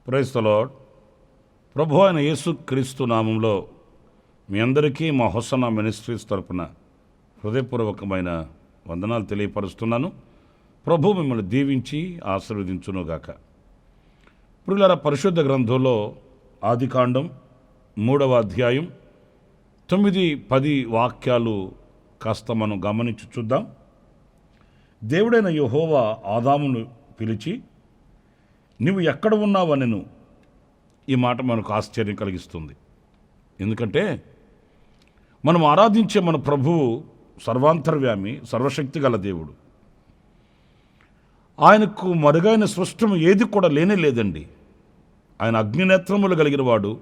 Praise the lord. ప్రభు అయిన యేసు క్రీస్తు నామంలో మీ అందరికీ మా హోసన్నా మినిస్ట్రీస్ తరపున హృదయపూర్వకమైన వందనాలు తెలియపరుస్తున్నాను. ప్రభు మిమ్మల్ని దీవించి ఆశీర్వదించునుగాక. ప్రియులారా, పరిశుద్ధ గ్రంథంలో ఆదికాండం 3వ అధ్యాయం 9-10 వాక్యాలు కాస్త మనం గమనించి చూద్దాం. దేవుడైన యెహోవా ఆదామును పిలిచి, నీవు ఎక్కడ ఉన్నావనెను. ఈ మాట మనకు ఆశ్చర్యం కలిగిస్తుంది. ఎందుకంటే మనం ఆరాధించే మన ప్రభువు సర్వాంతర్యామి, సర్వశక్తి గల దేవుడు. ఆయనకు మరుగైన సృష్టం ఏది కూడా లేనే లేదండి. ఆయన అగ్నినేత్రములు కలిగిన వాడు,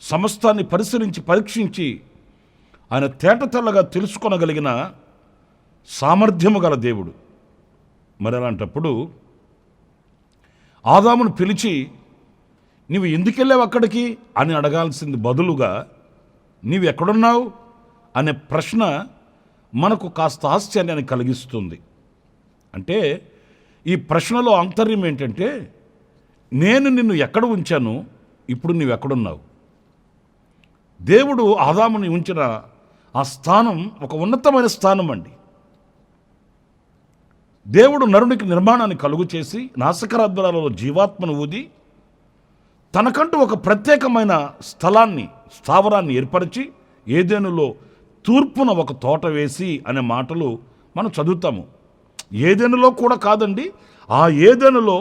సమస్తాన్ని పరిశీలించి పరీక్షించి ఆయన తేటతెల్లగా తెలుసుకొనగలిగిన సామర్థ్యము గల దేవుడు. మరి అలాంటప్పుడు ఆదామును పిలిచి, నీవు ఎందుకెళ్ళావు అక్కడికి అని అడగాల్సింది బదులుగా, నీవు ఎక్కడున్నావు అనే ప్రశ్న మనకు కాస్త ఆశ్చర్యాన్ని కలిగిస్తుంది. అంటే ఈ ప్రశ్నలో ఆంతర్యం ఏంటంటే, నేను నిన్ను ఎక్కడ ఉంచాను, ఇప్పుడు నీవు ఎక్కడున్నావు. దేవుడు ఆదాముని ఉంచిన ఆ స్థానం ఒక ఉన్నతమైన స్థానం అండి. దేవుడు నరునికి నిర్మాణాన్ని కలుగు చేసి నాసికారంధ్రాలలో జీవాత్మను ఊది తనకంటూ ఒక ప్రత్యేకమైన స్థావరాన్ని ఏర్పరిచి ఏదెనులో తూర్పున ఒక తోట వేసి అనే మాటలు మనం చదువుతాము. ఏదెనులో కూడా కాదండి, ఆ ఏదెనులో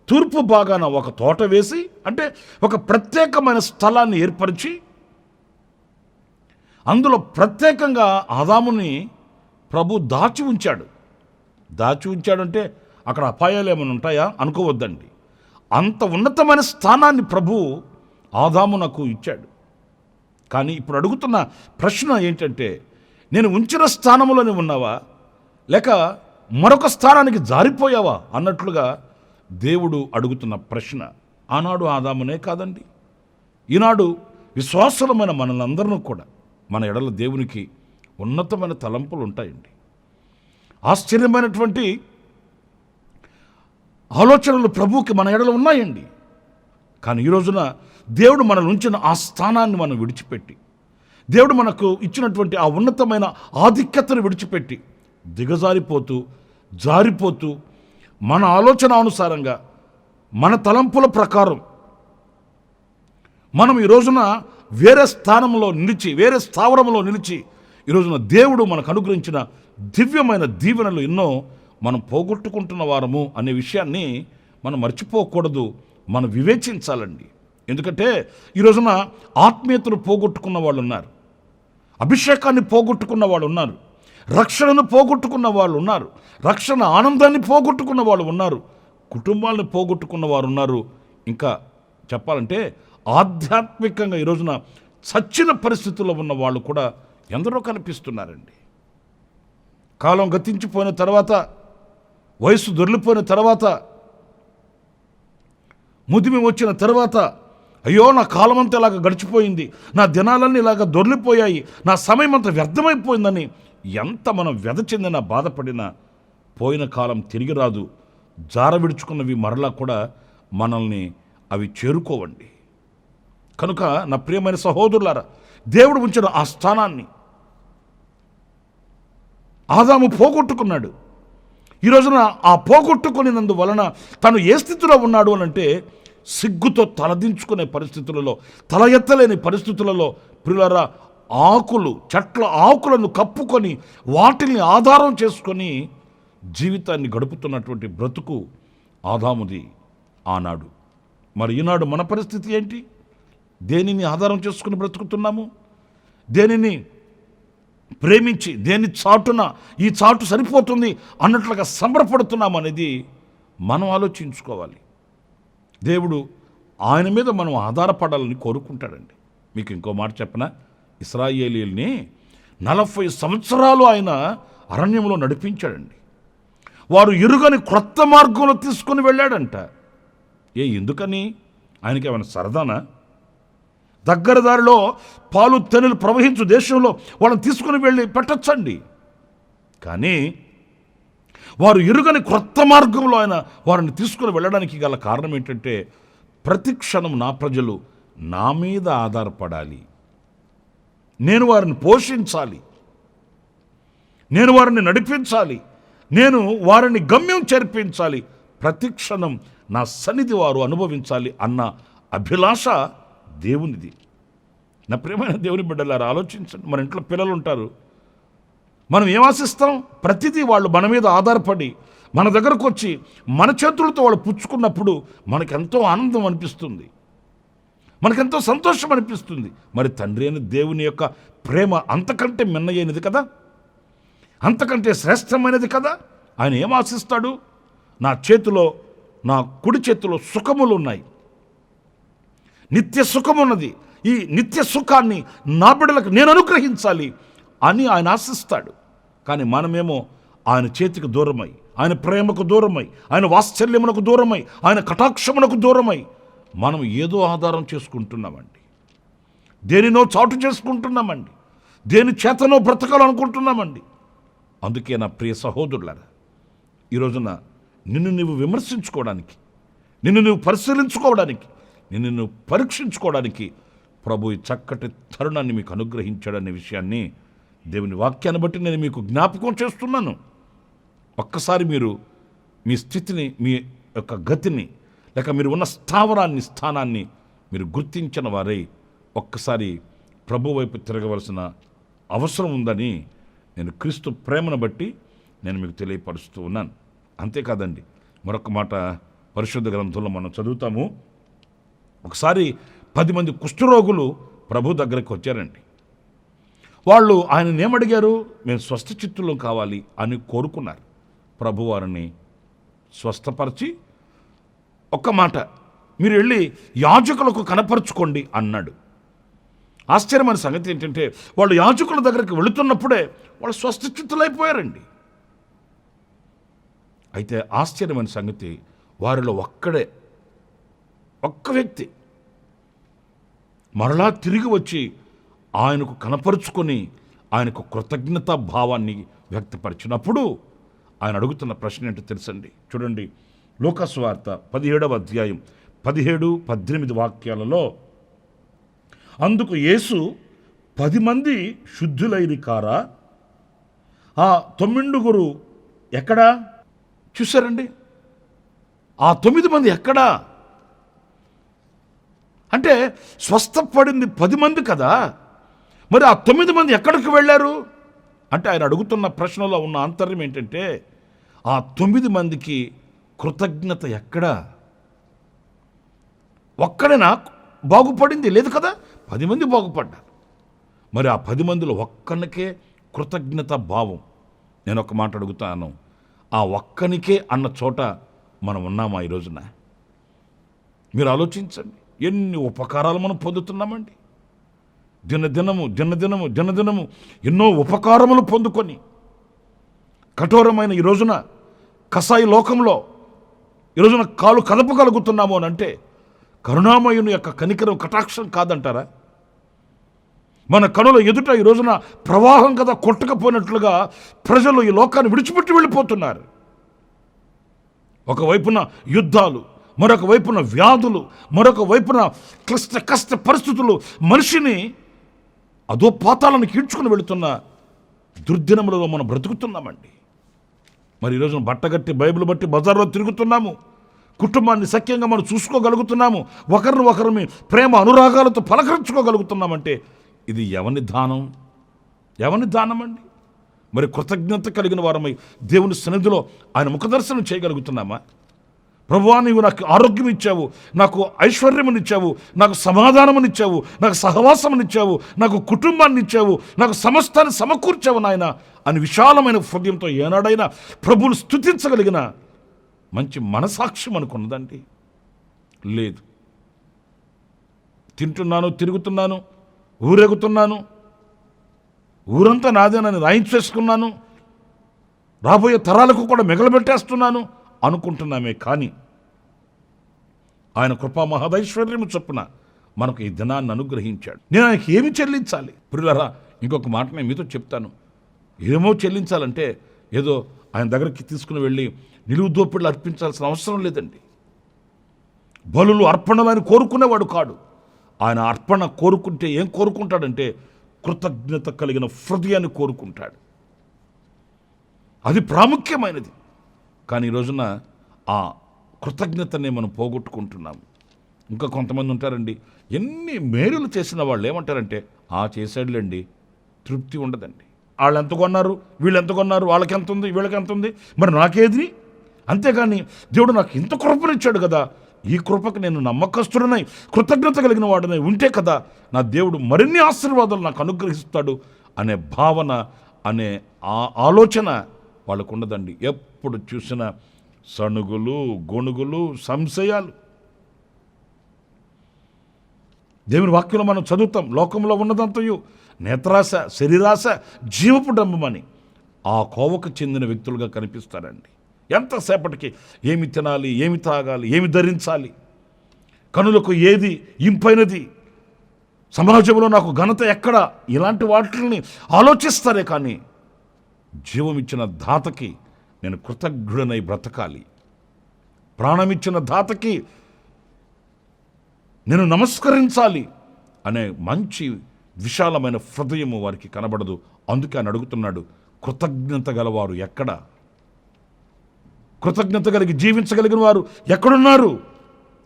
తూర్పు భాగాన ఒక తోట వేసి, అంటే ఒక ప్రత్యేకమైన స్థలాన్ని ఏర్పరిచి అందులో ప్రత్యేకంగా ఆదాముని ప్రభు దాచి ఉంచాడంటే అక్కడ అపాయాలు ఏమైనా ఉంటాయా అనుకోవద్దండి. అంత ఉన్నతమైన స్థానాన్ని ప్రభు ఆదామునకు ఇచ్చాడు. కానీ ఇప్పుడు అడుగుతున్న ప్రశ్న ఏంటంటే, నేను ఉంచిన స్థానంలోనే ఉన్నావా, లేక మరొక స్థానానికి జారిపోయావా అన్నట్లుగా దేవుడు అడుగుతున్న ప్రశ్న. ఆనాడు ఆదామునే కాదండి, ఈనాడు విశ్వాసులమైన మనలందరినీ కూడా మన ఎడల దేవునికి ఉన్నతమైన తలంపులు ఉంటాయండి. ఆశ్చర్యమైనటువంటి ఆలోచనలు ప్రభువుకి మన ఎడల ఉన్నాయండి. కానీ ఈ రోజున దేవుడు మనల్ని ఉంచిన ఆ స్థానాన్ని మనం విడిచిపెట్టి, దేవుడు మనకు ఇచ్చినటువంటి ఆ ఉన్నతమైన ఆధిక్యతను విడిచిపెట్టి జారిపోతూ మన ఆలోచన అనుసారంగా, మన తలంపుల ప్రకారం మనం ఈ రోజున వేరే స్థావరంలో నిలిచి ఈ రోజున దేవుడు మనకు అనుగ్రహించిన దివ్యమైన దీవెనలు ఎన్నో మనం పోగొట్టుకుంటున్న వారము అనే విషయాన్ని మనం మర్చిపోకూడదు, మనం వివేచించాలండి. ఎందుకంటే ఈ రోజున ఆత్మీయతను పోగొట్టుకున్న వాళ్ళు ఉన్నారు, అభిషేకాన్ని పోగొట్టుకున్న వాళ్ళు ఉన్నారు, రక్షణను పోగొట్టుకున్న వాళ్ళు ఉన్నారు, రక్షణ ఆనందాన్ని పోగొట్టుకున్న వాళ్ళు ఉన్నారు, కుటుంబాలను పోగొట్టుకున్న వారు ఉన్నారు. ఇంకా చెప్పాలంటే ఆధ్యాత్మికంగా ఈ రోజున చచ్చిన పరిస్థితుల్లో ఉన్న వాళ్ళు కూడా ఎందరో కనిపిస్తున్నారండి. కాలం గతించిపోయిన తర్వాత, వయసు దొర్లిపోయిన తర్వాత, ముదిమి వచ్చిన తర్వాత, అయ్యో నా కాలం అంతా ఇలాగ గడిచిపోయింది, నా దినాలన్నీ ఇలాగ దొర్లిపోయాయి, నా సమయం అంతా వ్యర్థమైపోయిందని ఎంత మనం వ్యధ చెందినా బాధపడినా పోయిన కాలం తిరిగి రాదు. జార విడుచుకున్నవి మరలా కూడా మనల్ని అవి చేరుకోవండి. కనుక నా ప్రియమైన సహోదరులారా, దేవుడు ఉంచిన ఆ స్థానాన్ని ఆదాము పోగొట్టుకున్నాడు. ఈ రోజున ఆ పోగొట్టుకునేందువలన తను ఏ స్థితిలో ఉన్నాడు అనంటే, సిగ్గుతో తలదించుకునే పరిస్థితులలో, తల ఎత్తలేని పరిస్థితులలో ప్రియులారా, చెట్ల ఆకులను కప్పుకొని వాటిని ఆధారం చేసుకొని జీవితాన్ని గడుపుతున్నటువంటి బ్రతుకు ఆదాముది ఆనాడు. మరి ఈనాడు మన పరిస్థితి ఏంటి? దేనిని ఆధారం చేసుకుని బ్రతుకుతున్నాము? దేనిని ప్రేమించి, దేని చాటున ఈ చాటు సరిపోతుంది అన్నట్లుగా సంబరపడుతున్నాము అనేది మనం ఆలోచించుకోవాలి. దేవుడు ఆయన మీద మనం ఆధారపడాలని కోరుకుంటాడండి. మీకు ఇంకో మాట చెప్పనా, ఇశ్రాయేలీయుల్ని 40 సంవత్సరాలు ఆయన అరణ్యంలో నడిపించాడండి. వారు ఎరుగని క్రొత్త మార్గంలో తీసుకొని వెళ్ళాడంట. ఎందుకని? ఆయనకి ఏమైనా సరదానా? దగ్గర దారిలో పాలు తెనులు ప్రవహించు దేశంలో వాళ్ళని తీసుకుని వెళ్ళి పెట్టచ్చండి. కానీ వారు ఎరుగని క్రొత్త మార్గంలో ఆయన వారిని తీసుకుని వెళ్ళడానికి గల కారణం ఏంటంటే, ప్రతి క్షణం నా ప్రజలు నా మీద ఆధారపడాలి. నేను వారిని పోషించాలి, నేను వారిని నడిపించాలి, నేను వారిని గమ్యం చేర్పించాలి, ప్రతి క్షణం నా సన్నిధి వారు అనుభవించాలి అన్న అభిలాష దేవునిది. నా ప్రియమైన దేవుని బిడ్డలారా, ఆలోచించండి. మన ఇంట్లో పిల్లలు ఉంటారు, మనం ఏం ఆశిస్తాం? ప్రతిదీ వాళ్ళు మన మీద ఆధారపడి మన దగ్గరకు వచ్చి మన చేతులతో వాళ్ళు పుచ్చుకున్నప్పుడు మనకెంతో ఆనందం అనిపిస్తుంది, మనకెంతో సంతోషం అనిపిస్తుంది. మరి తండ్రి అయిన దేవుని యొక్క ప్రేమ అంతకంటే మిన్నయైనది కదా, అంతకంటే శ్రేష్టమైనది కదా. ఆయన ఏం ఆశిస్తాడు? నా చేతిలో, నా కుడి చేతిలో సుఖములు ఉన్నాయి, నిత్య సుఖమున్నది, ఈ నిత్య సుఖాన్ని నా బిడ్డలకు నేను అనుగ్రహించాలి అని ఆయన ఆశిస్తాడు. కానీ మనమేమో ఆయన చేతికి దూరమై, ఆయన ప్రేమకు దూరమై, ఆయన వాత్సల్యమునకు దూరమై, ఆయన కటాక్షమునకు దూరమై మనం ఏదో ఆధారం చేసుకుంటున్నామండి, దేనినో చాటు చేసుకుంటున్నామండి, దేని చేతనో బ్రతకాలనుకుంటున్నామండి. అందుకే నా ప్రియ సహోదరులారా, ఈ రోజున నిన్ను నువ్వు విమర్శించుకోవడానికి, నిన్ను నువ్వు పరిశీలించుకోవడానికి, నిన్ను నువ్వు పరీక్షించుకోవడానికి ప్రభు ఈ చక్కటి తరుణాన్ని మీకు అనుగ్రహించాడనే విషయాన్ని దేవుని వాక్యాన్ని బట్టి నేను మీకు జ్ఞాపకం చేస్తున్నాను. ఒక్కసారి మీరు మీ స్థితిని, మీ యొక్క గతిని, లేక మీరు ఉన్న స్థానాన్ని మీరు గుర్తించిన వారై ఒక్కసారి ప్రభు వైపు తిరగవలసిన అవసరం ఉందని నేను క్రీస్తు ప్రేమను బట్టి నేను మీకు తెలియపరుస్తూ ఉన్నాను. అంతేకాదండి, మరొక మాట పరిశుద్ధ గ్రంథంలో మనం చదువుతాము. ఒకసారి 10 మంది కుష్ఠరోగులు ప్రభు దగ్గరికి వచ్చారండి. వాళ్ళు ఆయనను ఏమడిగారు? మేము స్వస్థ చిత్తులు కావాలి అని కోరుకున్నారు. ప్రభు వారిని స్వస్థపరిచి ఒక్క మాట, మీరు వెళ్ళి యాజకులకు కనపరుచుకోండి అన్నాడు. ఆశ్చర్యమైన సంగతి ఏంటంటే, వాళ్ళు యాజకుల దగ్గరికి వెళుతున్నప్పుడే వాళ్ళు స్వస్థచిత్తులైపోయారండి. అయితే ఆశ్చర్యమైన సంగతి, వారిలో ఒక్క వ్యక్తి మరలా తిరిగి వచ్చి ఆయనకు కనపరుచుకొని ఆయనకు కృతజ్ఞతా భావాన్ని వ్యక్తపరిచినప్పుడు ఆయన అడుగుతున్న ప్రశ్న ఏంటో తెలుసండి. చూడండి, లూకాసు వార్త 17వ అధ్యాయం 17-18 వాక్యాలలో, అందుకు యేసు 10 మంది శుద్ధులైరి కారా, ఆ 9 ఎక్కడా? చూశారండి, ఆ 9 మంది ఎక్కడా? అంటే స్వస్థపడింది 10 మంది కదా, మరి ఆ 9 మంది ఎక్కడికి వెళ్ళారు అంటే ఆయన అడుగుతున్న ప్రశ్నలో ఉన్న ఆంతర్యం ఏంటంటే, ఆ 9 మందికి కృతజ్ఞత ఎక్కడా? ఒక్కడేనా బాగుపడింది? లేదు కదా, 10 మంది బాగుపడ్డారు. మరి ఆ 10 మందిలో ఒక్కనికే కృతజ్ఞత భావం. నేను ఒక మాట అడుగుతాను, ఆ ఒక్కనికే అన్న చోట మనం ఉన్నామా ఈ రోజున? మీరు ఆలోచించండి, ఎన్ని ఉపకారాలు మనం పొందుతున్నామండి. దినదినము ఎన్నో ఉపకారములు పొందుకొని కఠోరమైన ఈ రోజున కసాయి లోకంలో ఈ రోజున కాలు కదపగలుగుతున్నాము అని అంటే కరుణామయుని యొక్క కనికరం, కటాక్షం కాదంటారా? మన కనుల ఎదుట ఈ రోజున ప్రవాహం కదా కొట్టకపోయినట్లుగా ప్రజలు ఈ లోకాన్ని విడిచిపెట్టి వెళ్ళిపోతున్నారు. ఒకవైపున యుద్ధాలు, మరొక వైపున వ్యాధులు, మరొక వైపున కష్ట పరిస్థితులు మనిషిని అదో పాతాలను కీడ్చుకుని వెళుతున్న దుర్దినములలో మనం బ్రతుకుతున్నామండి. మరి ఈరోజు బట్టగట్టి బైబిల్ బట్టి బజార్లో తిరుగుతున్నాము, కుటుంబాన్ని సఖ్యంగా మనం చూసుకోగలుగుతున్నాము, ఒకరిని ప్రేమ అనురాగాలతో పలకరించుకోగలుగుతున్నామంటే ఇది ఎవని దానం? ఎవని దానం అండి? మరి కృతజ్ఞత కలిగిన వారమై దేవుని సన్నిధిలో ఆయన ముఖదర్శనం చేయగలుగుతున్నామా? ప్రభువా, నీవు నాకు ఆరోగ్యం ఇచ్చావు, నాకు ఐశ్వర్యమునిచ్చావు, నాకు సమాధానమునిచ్చావు, నాకు సహవాసమునిచ్చావు, నాకు కుటుంబాన్ని ఇచ్చావు, నాకు సమస్తాన్ని సమకూర్చావు నాయన అని విశాలమైన హృదయంతో ఏనాడైనా ప్రభువును స్తుతించగలిగిన మంచి మనసాక్ష్యం అనుకున్నదండి? లేదు. తింటున్నాను, తిరుగుతున్నాను, ఊరేగుతున్నాను, ఊరంతా నాదేనని రాయించేసుకున్నాను, రాబోయే తరాలకు కూడా మిగలబెట్టేస్తున్నాను అనుకుంటున్నామే. కానీ ఆయన కృపా మహదైశ్వర్యము చొప్పున మనకు ఈ దినాన్ని అనుగ్రహించాడు. నేను ఆయనకి ఏమి చెల్లించాలి? ప్రియులారా, ఇంకొక మాట నేను మీతో చెప్తాను. ఏమో చెల్లించాలంటే ఏదో ఆయన దగ్గరికి తీసుకుని వెళ్ళి నిలువు దోపిళ్ళు అర్పించాల్సిన అవసరం లేదండి. బలులు అర్పణలు ఆయన కోరుకునేవాడు కాడు. ఆయన అర్పణ కోరుకుంటే ఏం కోరుకుంటాడంటే కృతజ్ఞత కలిగిన హృదయాన్ని కోరుకుంటాడు. అది ప్రాముఖ్యమైనది. కానీ ఈ రోజున ఆ కృతజ్ఞతనే మనం పోగొట్టుకుంటున్నాము. ఇంకా కొంతమంది ఉంటారండి, ఎన్ని మేలులు చేసిన వాళ్ళు ఏమంటారంటే చేసాడులేండి, తృప్తి ఉండదండి. వాళ్ళు ఎంత కొన్నారు, వీళ్ళు ఎంత కొన్నారు, వాళ్ళకి ఎంత ఉంది, వీళ్ళకి ఎంత ఉంది, మరి నాకేది? అంతేగాని దేవుడు నాకు ఇంత కృపనిచ్చాడు కదా, ఈ కృపకు నేను నమ్మకస్తుడనై కృతజ్ఞత కలిగిన వాడినై ఉంటే కదా నా దేవుడు మరిన్ని ఆశీర్వాదాలు నాకు అనుగ్రహిస్తాడు అనే భావన, అనే ఆలోచన వాళ్ళకు ఉండదండి. ఎప్పుడు చూసినా సణుగులు, గొణుగులు, సంశయాలు. దేవుని వాక్యంలో మనం చదువుతాం, లోకంలో ఉన్నదంతయు నేత్రాశ, శరీరాశ, జీవపు డంబమని ఆ కోవకు చెందిన వ్యక్తులుగా కనిపిస్తారండి. ఎంతసేపటికి ఏమి తినాలి, ఏమి తాగాలి, ఏమి ధరించాలి, కనులకు ఏది ఇంపైనది, సమాజంలో నాకు ఘనత ఎక్కడ, ఇలాంటి వాటిని ఆలోచిస్తారే కానీ జీవమిచ్చిన దాతకి నేను కృతజ్ఞుడనై బ్రతకాలి, ప్రాణమిచ్చిన దాతకి నేను నమస్కరించాలి అనే మంచి విశాలమైన హృదయము వారికి కనబడదు. అందుకే ఆయన అడుగుతున్నాడు, కృతజ్ఞత గలవారు ఎక్కడ? కృతజ్ఞత కలిగి జీవించగలిగిన వారు ఎక్కడున్నారు?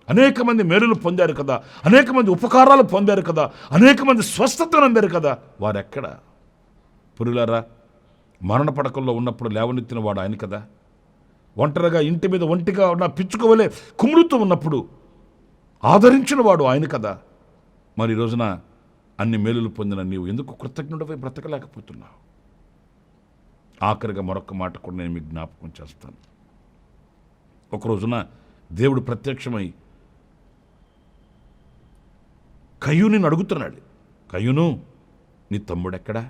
అనేక మంది మేలులు పొందారు కదా, అనేక మంది ఉపకారాలు పొందారు కదా, అనేక మంది స్వస్థతను అందారు కదా, వారెక్కడ? పురులారా, మరణ పడకల్లో ఉన్నప్పుడు లేవనెత్తిన వాడు ఆయన కదా. ఒంటరిగా ఇంటి మీద ఒంటిగా ఉన్న పిచ్చుకోవలే కుములుతూ ఉన్నప్పుడు ఆదరించిన వాడు ఆయన కదా. మరి ఈ రోజున అన్ని మేలులు పొందిన నీవు ఎందుకు కృతజ్ఞుడిపై బ్రతకలేకపోతున్నావు? ఆఖరిగా మరొక మాట కూడా నేను మీకు జ్ఞాపకం చేస్తాను. ఒక రోజున దేవుడు ప్రత్యక్షమై కయ్యూని అడుగుతున్నాడు, కయ్యూను, నీ తమ్ముడెక్కడా?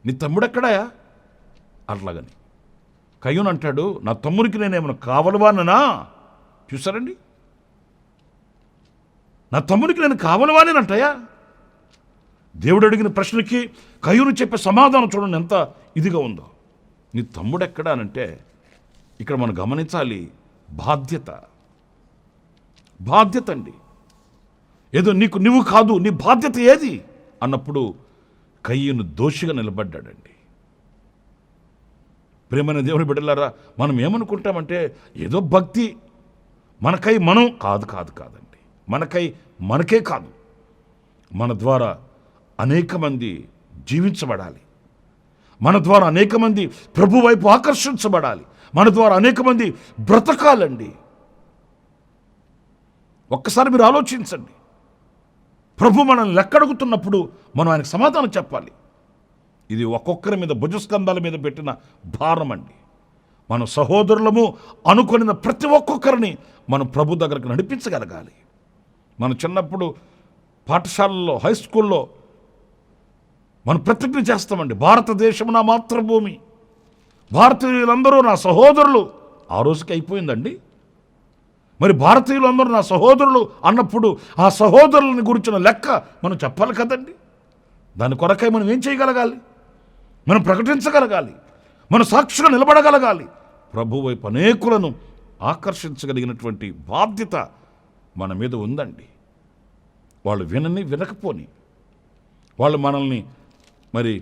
నీ తమ్ముడెక్కడా? అట్లాగని కయ్యూను అంటాడు, నా తమ్ముడికి నేనేమైనా కావలవాననా? చూసారండి, నా తమ్ముడికి నేను కావలవానేనంటాయా? దేవుడు అడిగిన ప్రశ్నకి కయ్యూను చెప్పే సమాధానం చూడండి ఎంత ఇదిగా ఉందో. నీ తమ్ముడెక్కడా అనంటే ఇక్కడ మనం గమనించాలి, బాధ్యత. బాధ్యత అండి. ఏదో నువ్వు కాదు, నీ బాధ్యత ఏది అన్నప్పుడు కయ్యూను దోషిగా నిలబడ్డాడండి. ప్రేమైన దేవుని బిడ్డలారా, మనం ఏమనుకుంటామంటే ఏదో భక్తి మనకై మనం కాదండి. మనకే కాదు, మన ద్వారా అనేక మంది జీవించబడాలి, మన ద్వారా అనేక మంది ప్రభు వైపు ఆకర్షించబడాలి, మన ద్వారా అనేక మంది బ్రతకాలండి. ఒక్కసారి మీరు ఆలోచించండి, ప్రభు మనల్ని లెక్కడుగుతున్నప్పుడు మనం ఆయనకు సమాధానం చెప్పాలి. ఇది ఒక్కొక్కరి మీద భుజస్కంధాల మీద పెట్టిన భారం అండి. మన సహోదరులము అనుకున్న ప్రతి ఒక్కొక్కరిని మనం ప్రభు దగ్గరకు నడిపించగలగాలి. మనం చిన్నప్పుడు పాఠశాలలో, హై స్కూల్లో మనం ప్రతిజ్ఞ చేస్తామండి, భారతదేశం నా మాతృభూమి, భారతీయులందరూ నా సహోదరులు. ఆ రోజుకి అయిపోయిందండి. మరి భారతీయులందరూ నా సహోదరులు అన్నప్పుడు ఆ సహోదరులని గురించిన లెక్క మనం చెప్పాలి కదండి. దాని కొరకై మనం ఏం చేయగలగాలి? మనం ప్రకటించగలగాలి, మన సాక్షిగా నిలబడగలగాలి. ప్రభు వైపు అనేకులను ఆకర్షించగలిగినటువంటి బాధ్యత మన మీద ఉందండి. వాళ్ళు వినకపోని, వాళ్ళు మనల్ని మరి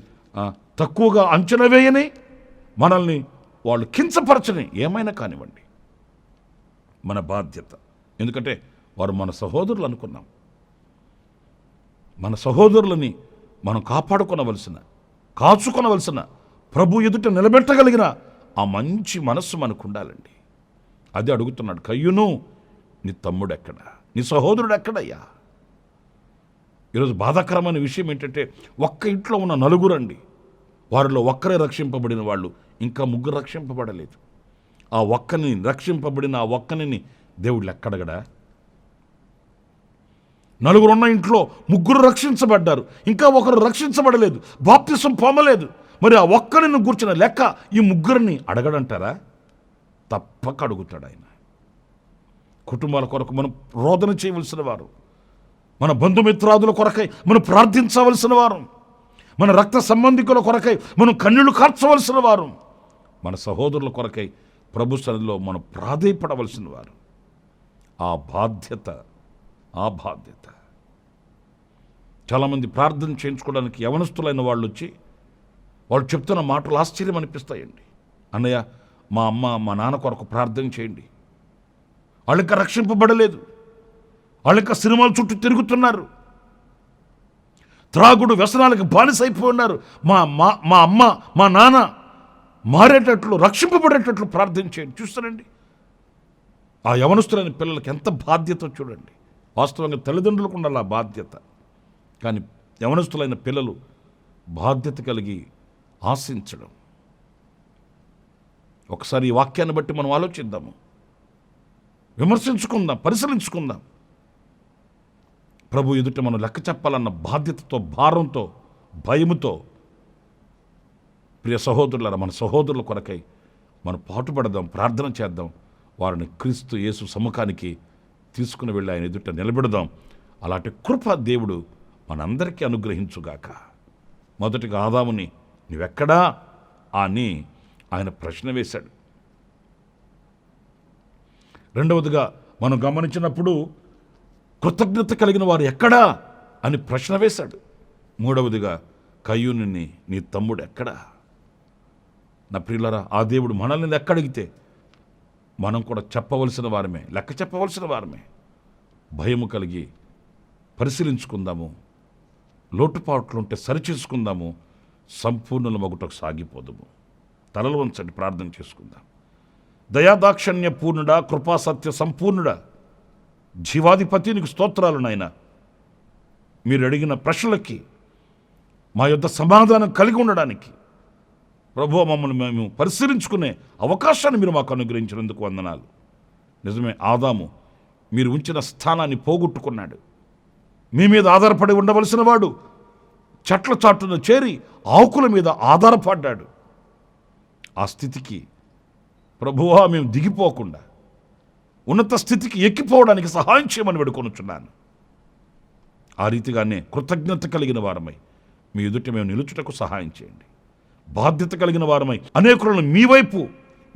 తక్కువగా అంచనా వేయని, మనల్ని వాళ్ళు కించపరచని, ఏమైనా కానివ్వండి, మన బాధ్యత. ఎందుకంటే వారు మన సహోదరులు అనుకున్నాం. మన సహోదరులని మనం కాచుకొనవలసిన, ప్రభు ఎదుట నిలబెట్టగలిగిన ఆ మంచి మనస్సు మనకు ఉండాలండి. అదే అడుగుతున్నాడు, కయ్యూను, నీ తమ్ముడు ఎక్కడా? నీ సహోదరుడు ఎక్కడయ్యా? ఈరోజు బాధాకరమైన విషయం ఏంటంటే, ఒక్క ఇంట్లో ఉన్న నలుగురండి, వారిలో ఒక్కరే రక్షింపబడిన వాళ్ళు, ఇంకా ముగ్గురు రక్షింపబడలేదు. ఆ ఒక్కని రక్షింపబడిన ఆ ఒక్కని దేవుడు లెక్కడగడా? నలుగురు ఉన్న ఇంట్లో ముగ్గురు రక్షించబడ్డారు, ఇంకా ఒకరు రక్షించబడలేదు, బాప్తిసం పొందలేదు. మరి ఆ ఒక్కరిని కూర్చున్న లెక్క ఈ ముగ్గురిని అడగడంటారా? తప్పక అడుగుతాడు ఆయన. కుటుంబాల కొరకు మనం రోదన చేయవలసిన వారు, మన బంధుమిత్రాదుల కొరకై మనం ప్రార్థించవలసిన వారు, మన రక్త సంబంధికుల కొరకై మనం కన్నీళ్లు కార్చవలసిన వారు, మన సహోదరుల కొరకై ప్రభు సన్నిధిలో మనం ప్రాధేయపడవలసిన వారు. ఆ బాధ్యత చాలామంది ప్రార్థన చేయించుకోవడానికి యవనస్తులైన వాళ్ళు వచ్చి వాళ్ళు చెప్తున్న మాటలు ఆశ్చర్యం అనిపిస్తాయండి. అన్నయ్య, మా అమ్మ మా నాన్న కొరకు ప్రార్థన చేయండి. వాళ్ళు ఇంకా రక్షింపబడలేదు, వాళ్ళు ఇంకా సినిమాల చుట్టూ తిరుగుతున్నారు, త్రాగుడు వ్యసనాలకు బానిసైపోయి ఉన్నారు. మా అమ్మ మా నాన్న మారేటట్లు, రక్షింపబడేటట్లు ప్రార్థన చేయండి. చూస్తారండి ఆ యవనస్తులైన పిల్లలకి ఎంత బాధ్యత చూడండి. వాస్తవంగా తల్లిదండ్రులకు ఉండాలి ఆ బాధ్యత, కానీ యవనస్తులైన పిల్లలు బాధ్యత కలిగి ఆశించడం. ఒకసారి ఈ వాక్యాన్ని బట్టి మనం ఆలోచిద్దాము, విమర్శించుకుందాం, పరిశీలించుకుందాం. ప్రభు ఎదుట మనం లెక్క చెప్పాలన్న బాధ్యతతో, భారంతో, భయముతో ప్రియ సహోదరులారా, మన సహోదరుల కొరకై మనం పాటుపడదాం, ప్రార్థన చేద్దాం. వారిని క్రీస్తు యేసు సముఖానికి తీసుకుని వెళ్ళి ఆయన ఎదుట నిలబెడదాం. అలాంటి కృప దేవుడు మనందరికీ అనుగ్రహించుగాక. మొదటిగా ఆదాముని నువ్వెక్కడా అని ఆయన ప్రశ్న వేశాడు. రెండవదిగా మనం గమనించినప్పుడు కృతజ్ఞత కలిగిన వారు ఎక్కడా అని ప్రశ్న వేశాడు. మూడవదిగా కయ్యూని నీ తమ్ముడు ఎక్కడా? నా ప్రియులారా, ఆ దేవుడు మనల్ని లెక్క అడిగితే మనం కూడా చెప్పవలసిన వారమే, లెక్క చెప్పవలసిన వారమే. భయము కలిగి పరిశీలించుకుందాము, లోటుపాట్లుంటే సరిచేసుకుందాము, సంపూర్ణుల మగుటకు సాగిపోదాము. తలలు వంచండి, ప్రార్థన చేసుకుందాం. దయాదాక్షణ్య పూర్ణుడా, కృపాసత్య సంపూర్ణుడా, జీవాధిపతి నీకు స్తోత్రాలు నాయనా. మీరు అడిగిన ప్రశ్నలకి మా యొద్ద సమాధానం కలిగి ఉండడానికి ప్రభువా మమ్మల్ని మేము పరిశీలించుకునే అవకాశాన్ని మీరు మాకు అనుగ్రహించినందుకు వందనాలు. నిజమే, ఆదాము మీరు ఉంచిన స్థానాన్ని పోగొట్టుకున్నాడు. మీ మీద ఆధారపడి ఉండవలసిన వాడు చెట్ల చాటున చేరి ఆకుల మీద ఆధారపడ్డాడు. ఆ స్థితికి ప్రభువా మేము దిగిపోకుండా ఉన్నత స్థితికి ఎక్కిపోవడానికి సహాయం చేయమని వేడుకొనుచున్నాను. ఆ రీతిగానే కృతజ్ఞత కలిగిన వారమై మీ ఎదుట మేము నిలుచుటకు సహాయం చేయండి. బాధ్యత కలిగిన వారమై అనేకులను మీ వైపు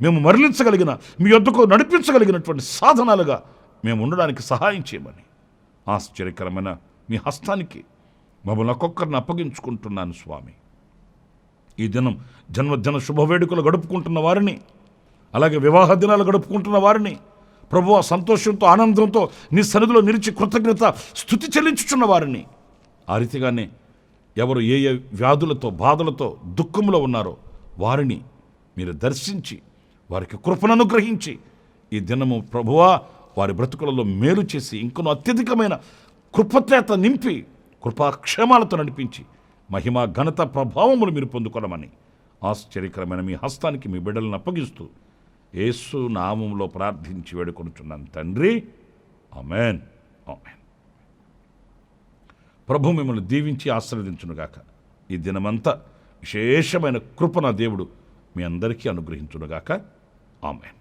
మేము మరలించగలిగిన, మీ యొద్దకు నడిపించగలిగినటువంటి సాధనాలుగా మేము ఉండడానికి సహాయం చేయమని ఆశ్చర్యకరమైన మీ హస్తానికి మమ్మల్ని ఒక్కొక్కరిని అప్పగించుకుంటున్నాను స్వామి. ఈ దినం జన్మదిన శుభవేడుకలు గడుపుకుంటున్న వారిని, అలాగే వివాహ దినాలు గడుపుకుంటున్న వారిని ప్రభువా సంతోషంతో, ఆనందంతో నీ సన్నిధిలో నిలిచి కృతజ్ఞత స్తుతి చెల్లించుచున్న వారిని, ఆ రీతిగానే ఎవరు ఏ ఏ వ్యాధులతో, బాధలతో, దుఃఖంలో ఉన్నారో వారిని మీరు దర్శించి వారికి కృపను అనుగ్రహించి ఈ దినము ప్రభువా వారి బ్రతుకులలో మేలు చేసి ఇంకొన అత్యధికమైన కృపచేత నింపి కృపాక్షేమాలతో నడిపించి మహిమ, ఘనత, ప్రభావములు మీరు పొందుకోవడమని ఆశ్చర్యకరమైన మీ హస్తానికి మీ బిడ్డలను అప్పగిస్తూ యేసు నామములో ప్రార్థించి వేడుకొనుచున్నాను తండ్రి, ఆమేన్, ఆమేన్. ప్రభు మిమ్మల్ని దీవించి ఆశీర్వదించునుగాక. ఈ దినమంతా విశేషమైన కృప నా దేవుడు మీ అందరికీ అనుగ్రహించునుగాక. ఆమేన్.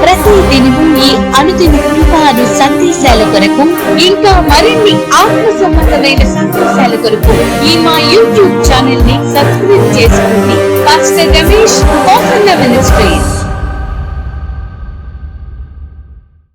ప్రతి దినము ఈ అనుదిన కృపాను సందేశాల కొరకు, ఇంకా మరిన్ని ఆత్మ సంబంధమైన సందేశాల కొరకు ఈ మా యూట్యూబ్ ఛానల్ ని సబ్స్క్రైబ్ చేసుకోండి. Pastor Ramesh ministries.